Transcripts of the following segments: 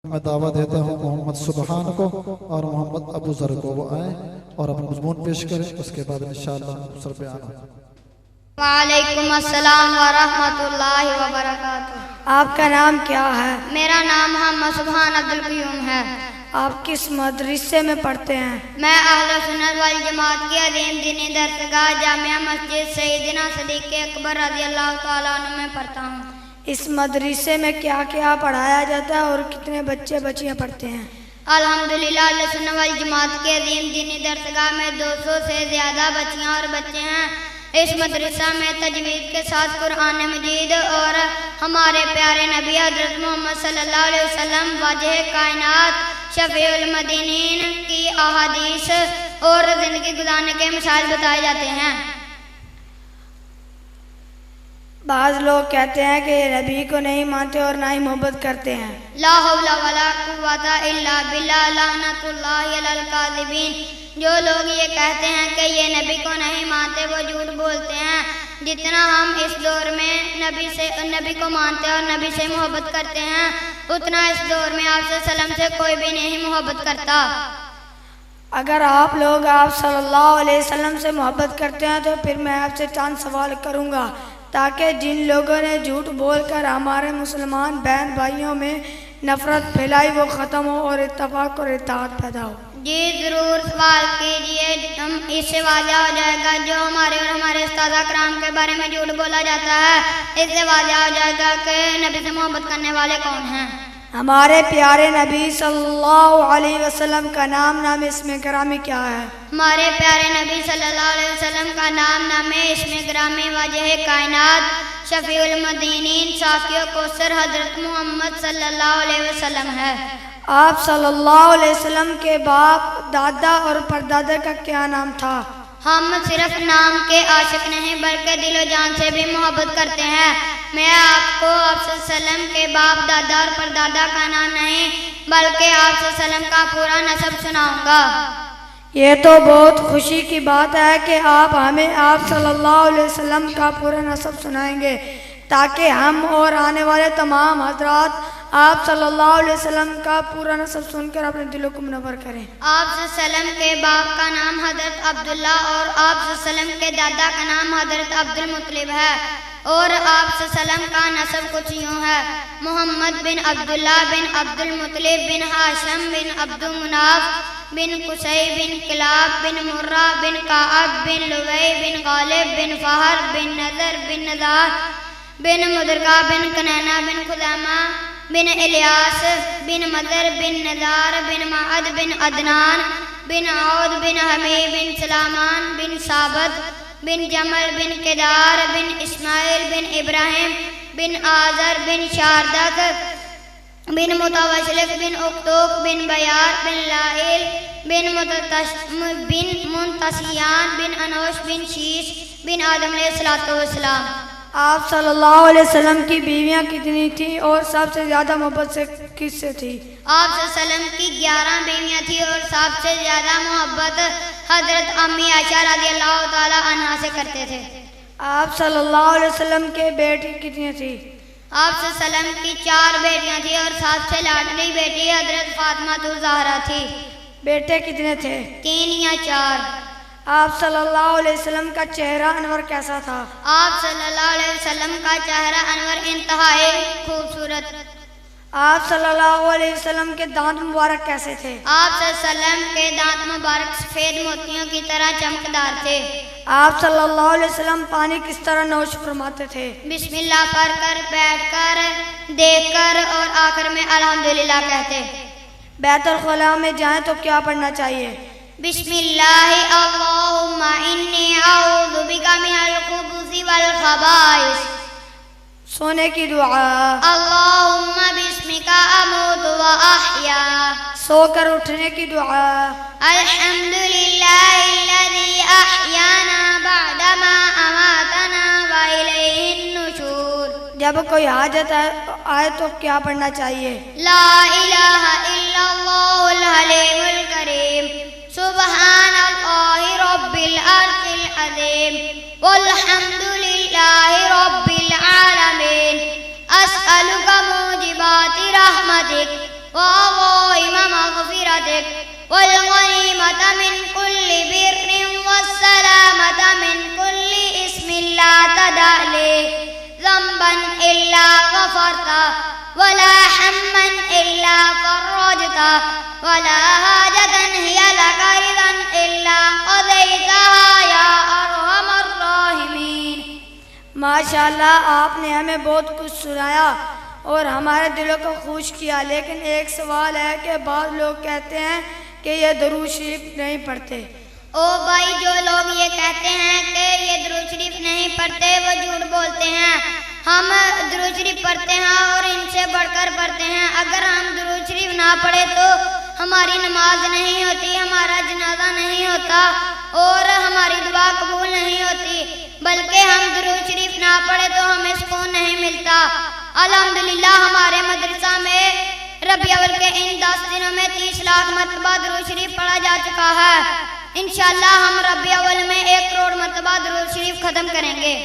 میں دعوت دیتا ہوں محمد سبحان کو اور محمد ابو ذر کو، وہ آئیں اور اپنا مضمون پیش کریں، اس کے بعد انشاءاللہ سر بیان ہوگا۔ وعلیکم السلام ورحمۃ اللہ وبرکاتہ۔ آپ کا نام کیا ہے؟ میرا نام محمد سبحان عبدالقیوم ہے۔ آپ کس مدرسے میں پڑھتے ہیں؟ میں اہل سنت والجماعت کی عظیم دینی درسگاہ جامعہ مسجد سیدنا صدیق اکبر رضی اللہ تعالیٰ عنہ میں پڑھتا ہوں۔ اس مدرسے میں کیا کیا پڑھایا جاتا ہے اور کتنے بچے بچیاں پڑھتے ہیں؟ الحمدللہ اہل سنت والجماعت کی عظیم دینی درسگاہ میں 200 سے زیادہ بچیاں اور بچے ہیں۔ اس مدرسہ میں تجوید کے ساتھ قرآن مجید اور ہمارے پیارے نبی حضرت محمد صلی اللہ علیہ وسلم واجہ کائنات شفیع المدینین کی احادیث اور زندگی گزارنے کے مثال بتائے جاتے ہیں۔ بعض لوگ کہتے ہیں کہ یہ نبی کو نہیں مانتے اور نہ ہی محبت کرتے ہیں۔ لا حول ولا قوت الا باللہ لعنت اللہ علی الکاذبین۔ جو لوگ یہ کہتے ہیں کہ یہ نبی کو نہیں مانتے وہ جھوٹ بولتے ہیں۔ جتنا ہم اس دور میں نبی کو مانتے اور نبی سے محبت کرتے ہیں، اتنا اس دور میں آپ صلی اللہ علیہ وسلم سے کوئی بھی نہیں محبت کرتا۔ اگر آپ لوگ آپ صلی اللہ علیہ وسلم سے محبت کرتے ہیں تو پھر میں آپ سے چند سوال کروں گا تاکہ جن لوگوں نے جھوٹ بول کر ہمارے مسلمان بہن بھائیوں میں نفرت پھیلائی وہ ختم ہو اور اتفاق اور اتحاد پیدا ہو۔ جی ضرور سوال کیجئے، اس سے واضح ہو جائے گا جو ہمارے اور ہمارے استاد کرام کے بارے میں جھوٹ بولا جاتا ہے، اس سے واضح ہو جائے گا کہ نبی سے محبت کرنے والے کون ہیں۔ ہمارے پیارے نبی صلی اللہ علیہ وسلم کا نام اسم گرامی کیا ہے؟ ہمارے پیارے نبی صلی اللہ علیہ وسلم کا نام اسم گرامی واجہ کائنات شفیع المدینین صافی و کوثر حضرت محمد صلی اللہ علیہ وسلم ہے۔ آپ صلی اللہ علیہ وسلم کے باپ، دادا اور پردادا کا کیا نام تھا؟ ہم صرف نام کے عاشق نہیں بلکہ دل و جان سے بھی محبت کرتے ہیں۔ میں آپ کو آپ صلی اللہ علیہ وسلم کے باپ، دادا اور پردادا کا نام نہیں بلکہ آپ صلی اللہ علیہ وسلم کا پورا نسب سناؤں گا۔ یہ تو بہت خوشی کی بات ہے کہ آپ ہمیں آپ صلی اللہ علیہ وسلم کا پورا نسب سنائیں گے تاکہ ہم اور آنے والے تمام حضرات آپ صلی اللہ علیہ وسلم کا پورا نسب سن کر اپنے دلوں کو منور کریں۔ آپ صلی اللہ علیہ وسلم کے باپ کا نام حضرت عبداللہ اور آپ صلی اللہ علیہ وسلم کے دادا کا نام حضرت عبد المطلب ہے، اور آپ صلی اللہ علیہ وسلم کا نسب کچھ یوں ہے: محمد بن عبداللہ بن عبد المطلب بن ہاشم بن عبد مناف بن قصی بن کلاب بن مرہ بن کعب بن لوی بن غالب بن فہر بن نذر بن نزار بن مدرکہ بن کنینہ بن خزیمہ بن الیاس بن مدر بن نزار بن معد بن عدنان بن عود بن حمی بن سلامان بن ثابت بن جمل بن کدار بن اسماعیل بن ابراہیم بن آذر بن شاردک بن متوشلک بن اکتوک بن بیار بن لائل بن منتسیان بن انوش بن شیش بن آدم علیہ السلام۔ آپ صلی اللہ علیہ وسلم کی بیویاں کتنی تھیں اور سب سے زیادہ محبت سے کس سے تھی؟ آپ صلی اللہ علیہ وسلم کی 11 بیویاں تھیں اور سب سے زیادہ محبت حضرت امی عائشہ رضی اللہ تعالی عنہا سے کرتے تھے۔ آپ صلی اللہ علیہ وسلم کے بیٹی کتنی تھی؟ آپ صلی اللہ علیہ وسلم کی 4 بیٹیاں تھیں اور سب سے لاڈلی بیٹی حضرت فاطمہ الزہرا تھی۔ بیٹے کتنے تھے؟ 3 یا 4۔ آپ صلی اللہ علیہ وسلم کا چہرہ انور کیسا تھا؟ آپ صلی اللہ علیہ وسلم کا چہرہ انور انتہائی خوبصورت۔ آپ صلی اللہ علیہ وسلم کے دانت مبارک کیسے تھے؟ آپ صلی اللہ علیہ وسلم کے دانت مبارک سفید موتیوں کی طرح چمکدار تھے۔ آپ صلی اللہ علیہ وسلم پانی کس طرح نوش فرماتے تھے؟ بسم اللہ پڑھ کر، بیٹھ کر، دیکھ کر اور آخر میں الحمدللہ کہتے۔ بیت الخلاء میں جائیں تو کیا پڑھنا چاہیے؟ بسم اللہ اللہم انی اعوذ بک من الخبث والخبائث۔ سونے کی دعا: اللہم بسمک اموت و احیا۔ سو کر اٹھنے کی دعا: الحمدللہ الذی احیانا بعدما اماتنا والیہ النشور۔ جب کوئی حاجت آئے تو کیا پڑھنا چاہیے؟ لا الہ الا اللہ الحلیم الکریم، سبحان اللہ رب العرش العظیم، والحمد للہ رب العالمین، اسألک موجبات رحمتک ذلك والغنيمة من كل بر والسلامة من كل اسم لا تدع لي ذنبا إلا غفرته ولا هما إلا فرجته ولا حاجة هي لك رضا إلا قضيتها يا أرحم الراحمين۔ ماشاءاللہ آپ نے ہمیں بہت کچھ سنایا اور ہمارے دلوں کو خوش کیا، لیکن ایک سوال ہے کہ بعض لوگ کہتے ہیں کہ یہ درود شریف نہیں پڑھتے۔ او بھائی، جو لوگ یہ کہتے ہیں کہ یہ درود شریف نہیں پڑھتے وہ جھوٹ بولتے ہیں۔ ہم درود شریف پڑھتے ہیں اور ان سے بڑھ کر پڑھتے ہیں۔ اگر ہم درود شریف نہ پڑھے تو ہماری نماز نہیں ہوتی، ہمارا جنازہ نہیں ہوتا اور ہماری دعا قبول نہیں ہوتی، بلکہ ہم درود شریف نہ پڑھے تو ہمیں سکون نہیں ملتا۔ الحمدللہ ہمارے مدرسہ میں ربیع الاول کے ان 10 دنوں میں 30 لاکھ مرتبہ درود شریف پڑھا جا چکا ہے۔ انشاءاللہ ہم ربیع الاول میں 1 کروڑ مرتبہ درود شریف ختم کریں گے۔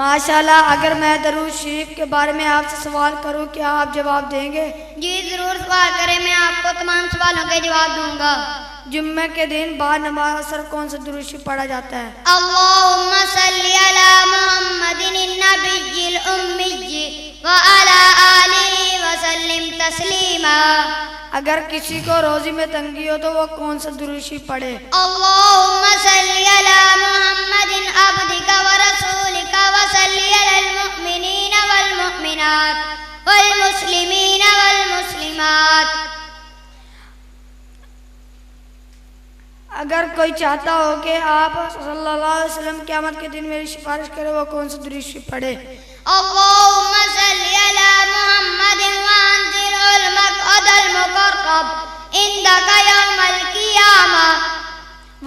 ماشاءاللہ، اگر میں درود شریف کے بارے میں آپ سے سوال کروں کیا آپ جواب دیں گے؟ جی ضرور سوال کریں، میں آپ کو تمام سوالوں کے جواب دوں گا۔ جمعہ کے دن بعد نماز اثر کون سا درود شریف پڑھا جاتا ہے؟ اللہم صلی علی محمد النبی الامی وعلی آلہ وسلم تسلیما۔ اگر کسی کو روزی میں تنگی ہو تو وہ کون سا درود شریف پڑھے؟ اللہم صلی علی محمد عبدک ورسولک وصلی علی المؤمنین والمؤمنات والمسلمین والمسلمات۔ اگر کوئی چاہتا ہو کہ آپ صلی اللہ علیہ وسلم قیامت کے دن میری سفارش کرے وہ کون سا درود شریف پڑھے؟ اللہم صلی علی محمد وانزل المقعد المقرب عندک یوم القیامہ۔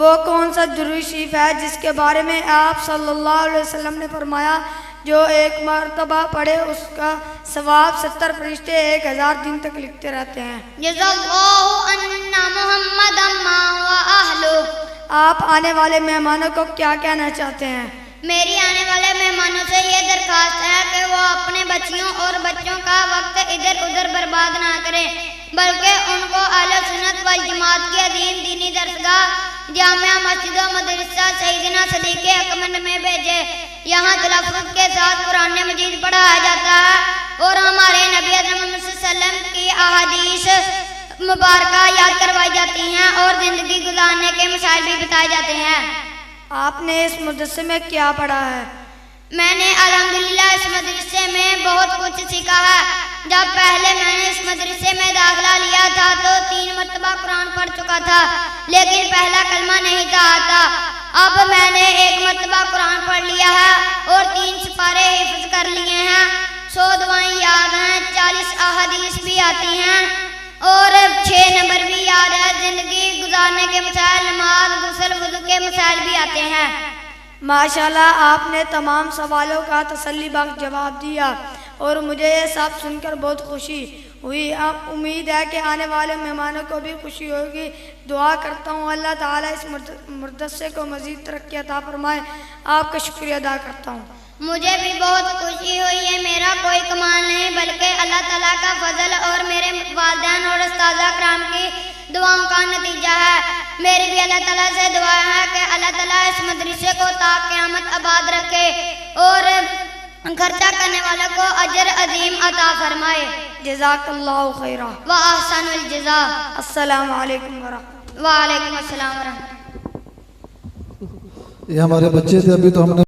وہ کون سا درود شریف ہے جس کے بارے میں آپ صلی اللہ علیہ وسلم نے فرمایا جو 1 مرتبہ پڑھے اس کا ثواب 70 فرشتے 1000 دن تک لکھتے رہتے ہیں؟ جزا اللہ ان محمد اما و اہلو۔ آپ آنے والے مہمانوں کو کیا کہنا چاہتے ہیں؟ میری آنے والے مہمانوں سے یہ درخواست ہے کہ وہ اپنے بچیوں اور بچوں کا وقت ادھر ادھر برباد نہ کریں، بلکہ ان کو اہل سنت والجماعت کی عظیم دینی درسگاہ جامعہ مسجد و مدرسہ سیدنا صدیق اکمل میں بھیجے۔ یہاں تلفظ کے ساتھ قرآن مجید پڑھایا جاتا ہے اور ہمارے نبی اکرم صلی اللہ علیہ وسلم کی احادیث مبارکہ یاد کروائی جاتی ہیں اور زندگی گزارنے کے مسائل بھی بتائے جاتے ہیں۔ آپ نے اس مدرسے میں کیا پڑھا ہے؟ میں نے الحمدللہ اس مدرسے میں بہت کچھ سیکھا ہے۔ جب پہلے میں نے اس مدرسے میں داخلہ لیا تھا تو 3 مرتبہ قرآن پڑھ چکا تھا، لیکن پہلا کلمہ نہیں تھا آتا۔ اب میں نے 1 مرتبہ قرآن پڑھ لیا ہے اور 3 سپارے حفظ کر لیے ہیں، 100 دعائیں یاد ہیں، 40 احادیث بھی آتی ہیں اور 6 نمبر بھی یاد ہے۔ زندگی گزارنے کے مسائل، نماز، غسل، وضو کے مسائل بھی آتے ہیں۔ ماشاءاللہ، آپ نے تمام سوالوں کا تسلی بخش جواب دیا اور مجھے یہ سب سن کر بہت خوشی ہوئی۔ اب امید ہے کہ آنے والے مہمانوں کو بھی خوشی ہوگی۔ دعا کرتا ہوں اللہ تعالیٰ اس مدرسے کو مزید ترقی عطا فرمائے۔ آپ کا شکریہ ادا کرتا ہوں۔ مجھے بھی بہت خوشی ہوئی ہے۔ میرا کوئی کمال نہیں بلکہ اللہ تعالیٰ کا فضل اور میرے والدین اور اساتذہ کرام کی دعاؤں کا نتیجہ ہے۔ میری بھی اللہ تعالیٰ سے دعا ہے کہ اللہ تعالیٰ اس مدرسے کو تا قیامت آباد رکھے اور خرچہ کرنے والوں کو اجر عظیم عطا فرمائے۔ جزاک اللہ خیرہ و احسن الجزاء۔ السلام علیکم ورحمۃ اللہ۔ وعلیکم السلام ورحمۃ اللہ۔ یہ ہمارے بچے تھے، ابھی تو ہم نے